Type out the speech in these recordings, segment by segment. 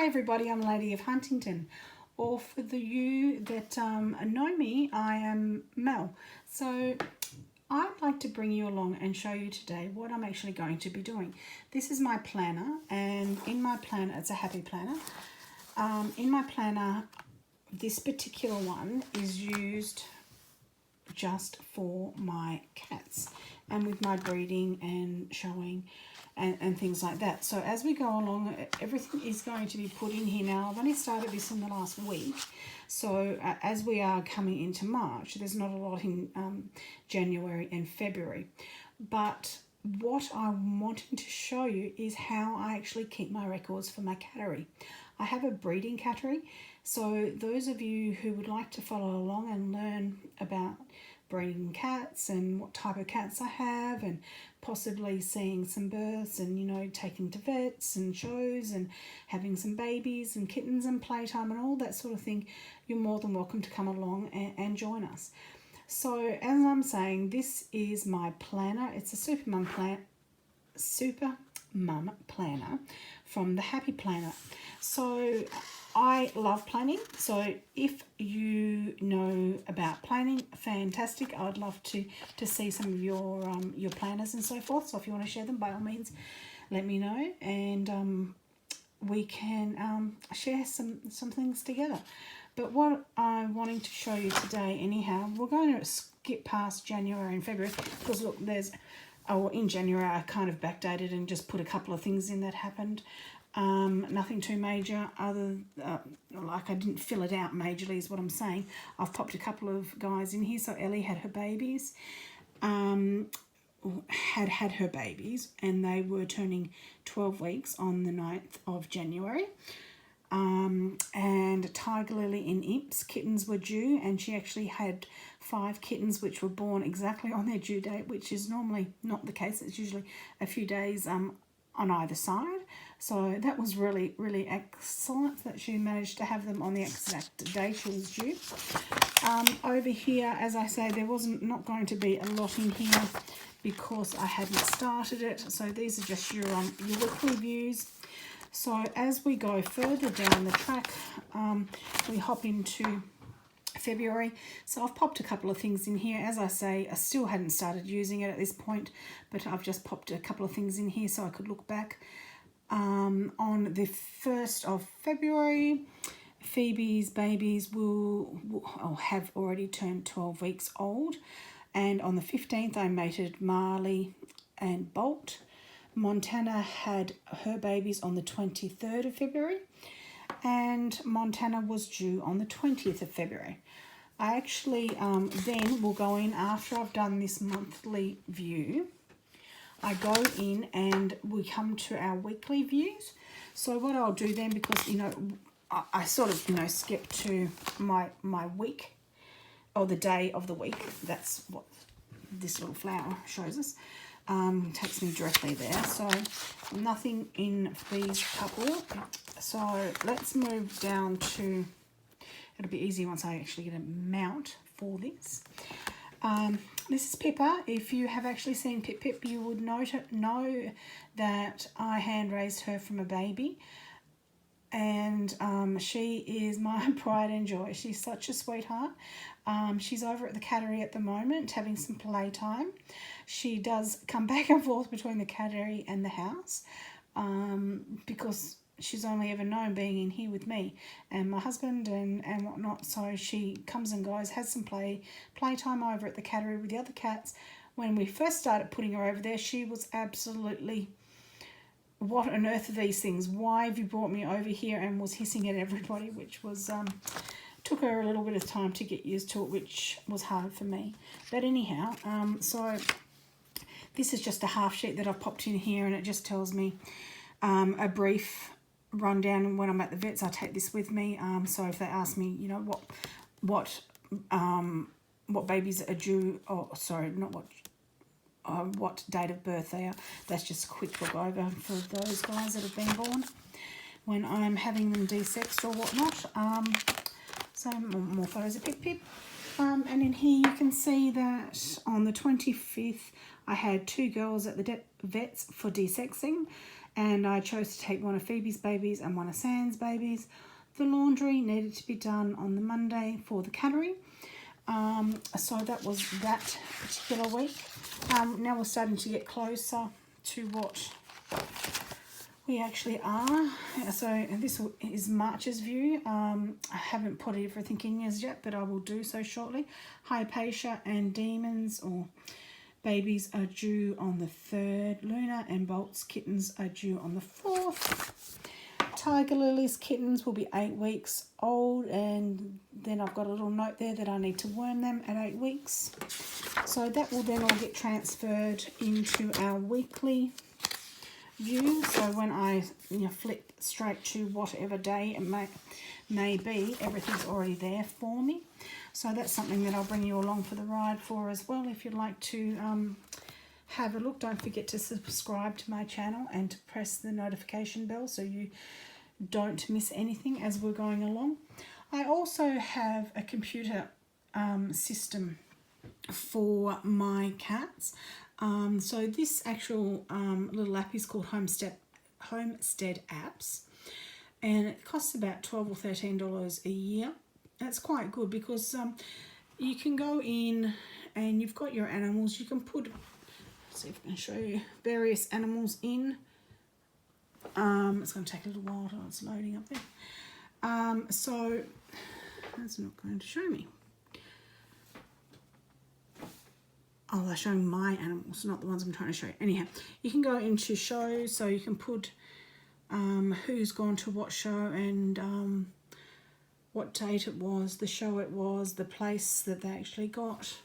Hi everybody, I'm Lady of Huntington, or for the you that know me, I am Mel. So I'd like to bring you along and show you today what I'm actually going to be doing. This is my planner, and in my planner, it's a happy planner. In my planner, this particular one is used just for my cats and with my breeding and showing and things like that. So as we go along, everything is going to be put in here. Now, I've only started this in the last week, so as we are coming into March, there's not a lot in January and February. But what I'm wanting to show you is how I actually keep my records for my cattery. I have a breeding cattery, so those of you who would like to follow along and learn about breeding cats and what type of cats I have, and possibly seeing some births and, you know, taking to vets and shows and having some babies and kittens and playtime and all that sort of thing, you're more than welcome to come along and join us. So as I'm saying, this is my planner. It's a Super Mum planner from the Happy Planner. So I love planning. So if you know about planning, fantastic. I'd love to see some of your planners and so forth. So if you want to share them, by all means, let me know, and we can share some things together. But what I'm wanting to show you today, anyhow, we're going to skip past January and February because look, in January I kind of backdated and just put a couple of things in that happened. Nothing too major, like I didn't fill it out majorly is what I'm saying. I've popped a couple of guys in here. So Ellie had her babies, had her babies, and they were turning 12 weeks on the 9th of January. And Tiger Lily in Imps kittens were due, and she actually had 5 kittens which were born exactly on their due date, which is normally not the case. It's usually a few days on either side. So that was really, really excellent that she managed to have them on the exact day she was due. Over here, as I say, there wasn't not going to be a lot in here because I hadn't started it. So these are just your weekly views. So as we go further down the track, we hop into February. So I've popped a couple of things in here. As I say, I still hadn't started using it at this point, but I've just popped a couple of things in here so I could look back. On the 1st of February, Phoebe's babies will have already turned 12 weeks old. And on the 15th, I mated Marley and Bolt. Montana had her babies on the 23rd of February, and Montana was due on the 20th of February. I actually then will go in after I've done this monthly view. I go in and we come to our weekly views. So what I'll do then, because, you know, I sort of, you know, skip to my week, or the day of the week. That's what this little flower shows us. Takes me directly there. So nothing in these couple. So let's move down to, it'll be easy once I actually get a mount for this. This is Pippa. If you have actually seen Pip, you would know that I hand raised her from a baby. And she is my pride and joy. She's such a sweetheart. She's over at the cattery at the moment having some playtime. She does come back and forth between the cattery and the house because she's only ever known being in here with me and my husband and whatnot. So she comes and goes, has some playtime over at the cattery with the other cats. When we first started putting her over there, she was absolutely, what on earth are these things? Why have you brought me over here? And was hissing at everybody, which was took her a little bit of time to get used to it, which was hard for me. But anyhow, so this is just a half sheet that I've popped in here, and it just tells me a brief rundown. When I'm at the vets, I take this with me. So if they ask me, you know, what babies are due, or sorry, not what date of birth they are, that's just a quick look over for those guys that have been born when I'm having them desexed or whatnot. So more photos of Pip. And in here you can see that on the 25th I had 2 girls at the vets for desexing, and I chose to take one of Phoebe's babies and one of Sam's babies. The laundry needed to be done on the Monday for the cattery. So that was that particular week. Now we're starting to get closer to what we actually are. So this is March's view. I haven't put everything in as yet, but I will do so shortly. Hypatia and Demons or babies are due on the 3rd. Luna and Bolt's kittens are due on the 4th. Tiger Lily's kittens will be 8 weeks old, and then I've got a little note there that I need to worm them at 8 weeks. So that will then all get transferred into our weekly view. So when I flip straight to whatever day it may be, everything's already there for me. So that's something that I'll bring you along for the ride for as well. If you'd like to have a look, don't forget to subscribe to my channel and to press the notification bell so you don't miss anything as we're going along. I also have a computer system for my cats. So this actual little app is called Homestead Apps, and it costs about $12 or $13 a year. That's quite good because you can go in and you've got your animals. You can put, let's see if I can show you, various animals in. It's going to take a little while till it's loading up there. So that's not going to show me. Oh, they're showing my animals, not the ones I'm trying to show you. Anyhow, you can go into shows, so you can put who's gone to what show and what date it was, the show it was, the place that they actually got.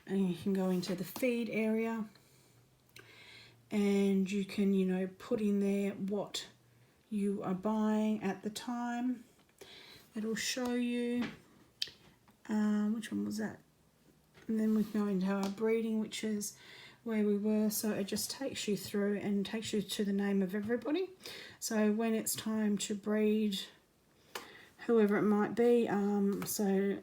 And you can go into the feed area. And you can, put in there what you are buying at the time. It'll show you, which one was that? And then we can go into our breeding, which is where we were. So it just takes you through and takes you to the name of everybody. So when it's time to breed, whoever it might be, so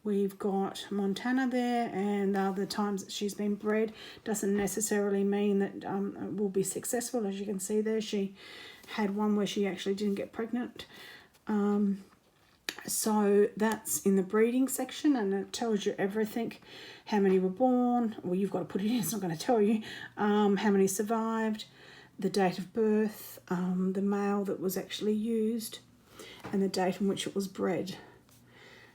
we've got Montana there, and the times that she's been bred doesn't necessarily mean that it will be successful. As you can see there, she had one where she actually didn't get pregnant. So that's in the breeding section, and it tells you everything, how many were born. Well, you've got to put it in, it's not going to tell you. How many survived, the date of birth, the male that was actually used, and the date in which it was bred.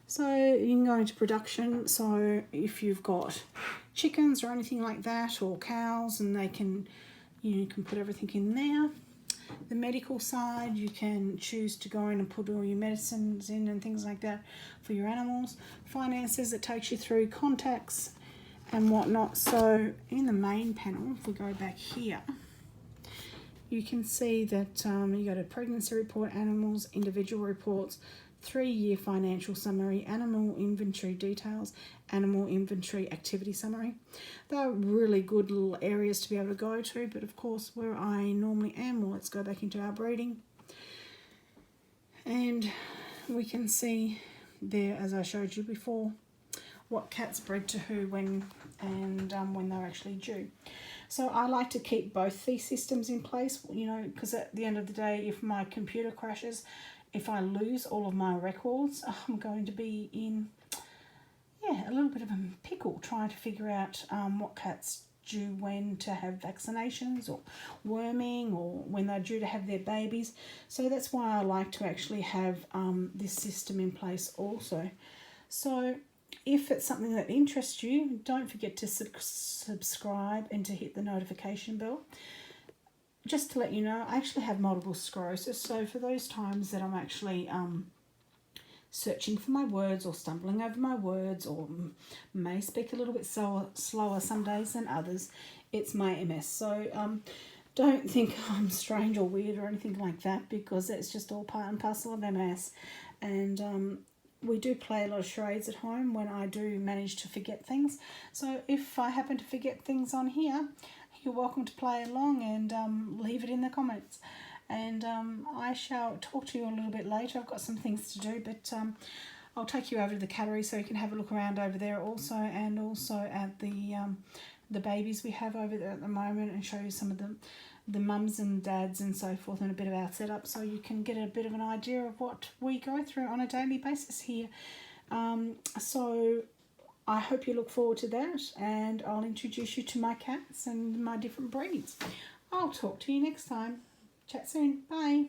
So you can go into production. So if you've got chickens or anything like that, or cows, and they can, you can put everything in there. The medical side, you can choose to go in and put all your medicines in and things like that for your animals. Finances, it takes you through contacts and whatnot. So in the main panel, if we go back here, you can see that you go to pregnancy report, animals, individual reports, 3-year financial summary, animal inventory details, animal inventory activity summary. They're really good little areas to be able to go to, but of course where I normally am, well, let's go back into our breeding. And we can see there, as I showed you before, what cats bred to who, when, and when they're actually due. So I like to keep both these systems in place, because at the end of the day, if my computer crashes, if I lose all of my records, I'm going to be in, a little bit of a pickle trying to figure out what cats due when to have vaccinations or worming, or when they're due to have their babies. So that's why I like to actually have this system in place also. So if it's something that interests you, don't forget to subscribe and to hit the notification bell. Just to let you know, I actually have multiple sclerosis, so for those times that I'm actually searching for my words or stumbling over my words, or may speak a little bit slower some days than others, it's my MS. So don't think I'm strange or weird or anything like that, because it's just all part and parcel of MS. And we do play a lot of charades at home when I do manage to forget things. So if I happen to forget things on here, you're welcome to play along and leave it in the comments. And I shall talk to you a little bit later. I've got some things to do, but I'll take you over to the cattery so you can have a look around over there also, and also at the babies we have over there at the moment, and show you some of the mums and dads and so forth, and a bit of our setup, so you can get a bit of an idea of what we go through on a daily basis here. So I hope you look forward to that, and I'll introduce you to my cats and my different breeds. I'll talk to you next time. Chat soon. Bye.